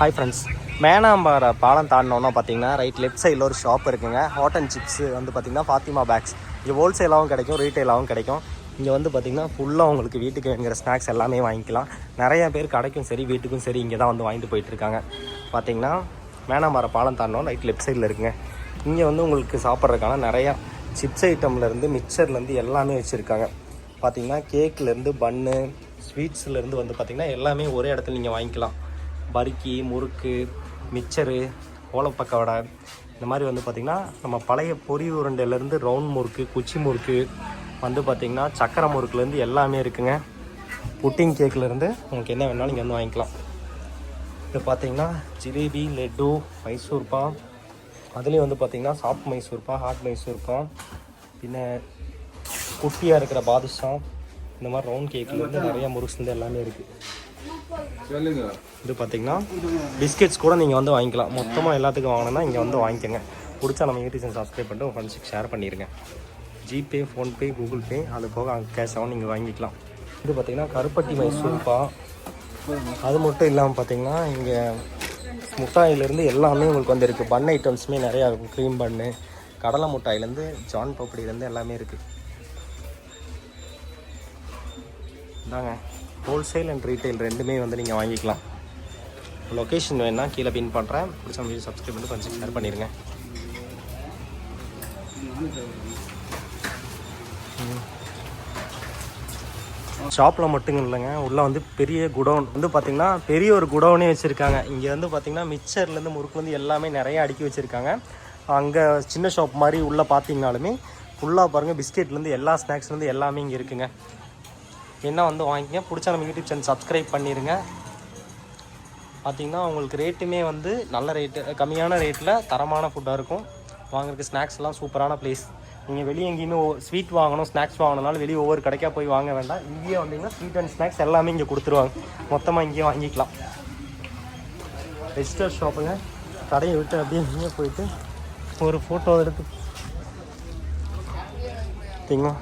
Hi friends, மேனாம்பாறை பாலம் தாண்டினோன்னா பார்த்தீங்கன்னா left சைடில் ஒரு ஷாப் இருக்குங்க. ஹாட் அண்ட் சிப்ஸ் வந்து பார்த்தீங்கன்னா ஃபாத்திமா பேக்ஸ். இங்கே ஹோல்சேலாகவும் கிடைக்கும், ரீட்டெயிலாகவும் கிடைக்கும். இங்கே வந்து பார்த்தீங்கன்னா ஃபுல்லாக உங்களுக்கு வீட்டுக்கு வேணுங்கிற ஸ்நாக்ஸ் எல்லாமே வாங்கிக்கலாம். நிறையா பேர் கடைக்கும் சரி வீட்டுக்கும் சரி இங்கே தான் வந்து வாங்கிட்டு போயிட்டுருக்காங்க. பார்த்தீங்கன்னா மேனாம்பாறை பாலம் தாண்டினோம் லெஃப்ட் சைடில் இருக்குங்க. இங்கே வந்து உங்களுக்கு சாப்பிட்றதுக்கான நிறையா சிப்ஸ் ஐட்டம்லேருந்து மிக்சர்லேருந்து எல்லாமே வச்சுருக்காங்க. பார்த்தீங்கன்னா கேக்லேருந்து பன்னு ஸ்வீட்ஸ்லேருந்து வந்து பார்த்திங்கன்னா எல்லாமே ஒரே இடத்துல நீங்கள் வாங்கிக்கலாம். பருக்கி, முறுக்கு, மிக்சரு, ஓலப்பக்க வடை, இந்த மாதிரி வந்து பார்த்திங்கன்னா நம்ம பழைய பொரி உருண்டையிலேருந்து ரவுண்ட் முறுக்கு, குச்சி முறுக்கு வந்து பார்த்திங்கன்னா சக்கரை முறுக்குலேருந்து எல்லாமே இருக்குங்க. புட்டிங் கேக்லேருந்து உங்களுக்கு என்ன வேணாலும் இங்கே வந்து வாங்கிக்கலாம். இது பார்த்திங்கன்னா ஜிலேபி, லட்டு, மைசூர்பா, அதுலேயும் வந்து பார்த்திங்கன்னா சாஃப்ட் மைசூர்பா, ஹாட் மைசூர்பா, பின்ன குட்டியாக இருக்கிற பாதுஷா, இந்த மாதிரி ரவுண்ட் கேக்லேருந்து நிறையா முறுக்குலேருந்து எல்லாமே இருக்குது. இது பார்த்தீங்கன்னா பிஸ்கெட்ஸ் கூட நீங்கள் வந்து வாங்கிக்கலாம். மொத்தமாக எல்லாத்துக்கும் வாங்கினா இங்கே வந்து வாங்கிக்கோங்க. பிடிச்சா நம்ம யூடியூப் சேனல் சப்ஸ்கிரைப் பண்ணிட்டு உங்கள் ஃப்ரெண்ட்ஸுக்கு ஷேர் பண்ணிடுங்க. ஜிபே, ஃபோன்பே, கூகுள் பே அது போக கேஷாகவும் நீங்கள் வாங்கிக்கலாம். இது பார்த்திங்கன்னா கருப்பட்டி மைசூர்பா. அது மட்டும் இல்லாமல் பார்த்திங்கன்னா இங்கே முட்டாயிலேருந்து எல்லாமே உங்களுக்கு வந்து இருக்குது. பன் ஐட்டம்ஸுமே நிறையா இருக்கும். க்ரீம் பன்னு, கடலை முட்டாயிலேருந்து ஜான் பப்படிலேருந்து எல்லாமே இருக்குது. இதாங்க ஹோல்சேல் அண்ட் ரீட்டைல் ரெண்டுமே வந்து நீங்கள் வாங்கிக்கலாம். லொக்கேஷன் வேணுன்னா கீழே பின் பண்ணுறேன். பிடிச்ச வீடியோ சப்ஸ்கிரைப் பண்ணி கொஞ்சம் ஷேர் பண்ணிடுங்க. ஷாப்பில் மட்டும் இல்லைங்க, உள்ளே வந்து பெரிய குடவுன் வந்து பார்த்திங்கன்னா பெரிய ஒரு குடவுனே வச்சுருக்காங்க. இங்கே வந்து பார்த்திங்கன்னா மிக்சர்லேருந்து முறுக்குலேருந்து எல்லாமே நிறைய அடுக்கி வச்சுருக்காங்க. அங்கே சின்ன ஷாப் மாதிரி உள்ளே பார்த்தீங்கனாலுமே ஃபுல்லாக பாருங்கள் பிஸ்கெட்லேருந்து எல்லா ஸ்நாக்ஸ்லேருந்து எல்லாமே இங்கே இருக்குங்க. என்ன வந்து வாங்கிங்க. பிடிச்சா நம்ம யூடியூப் சேனல் சப்ஸ்கிரைப் பண்ணிடுங்க. பார்த்திங்கன்னா உங்களுக்கு ரேட்டுமே வந்து நல்ல ரேட்டு, கம்மியான ரேட்டில் தரமான ஃபுட்டாக இருக்கும். வாங்குறதுக்கு ஸ்நாக்ஸ்லாம் சூப்பரான ப்ளேஸ். நீங்கள் வெளியே எங்கேயுமே ஸ்வீட் வாங்கணும், ஸ்நாக்ஸ் வாங்கினாலும் வெளியே ஒவ்வொரு கடைக்காக போய் வாங்க வேண்டாம். இங்கேயே வந்தீங்கன்னா ஸ்வீட் அண்ட் ஸ்நாக்ஸ் எல்லாமே இங்கே கொடுத்துருவாங்க. மொத்தமாக இங்கேயே வாங்கிக்கலாம். வெஜிடபிள் ஷாப்புங்க. கடையை விட்டு அப்படியே இங்கே போயிட்டு ஒரு ஃபோட்டோ எடுத்து பார்த்தீங்களா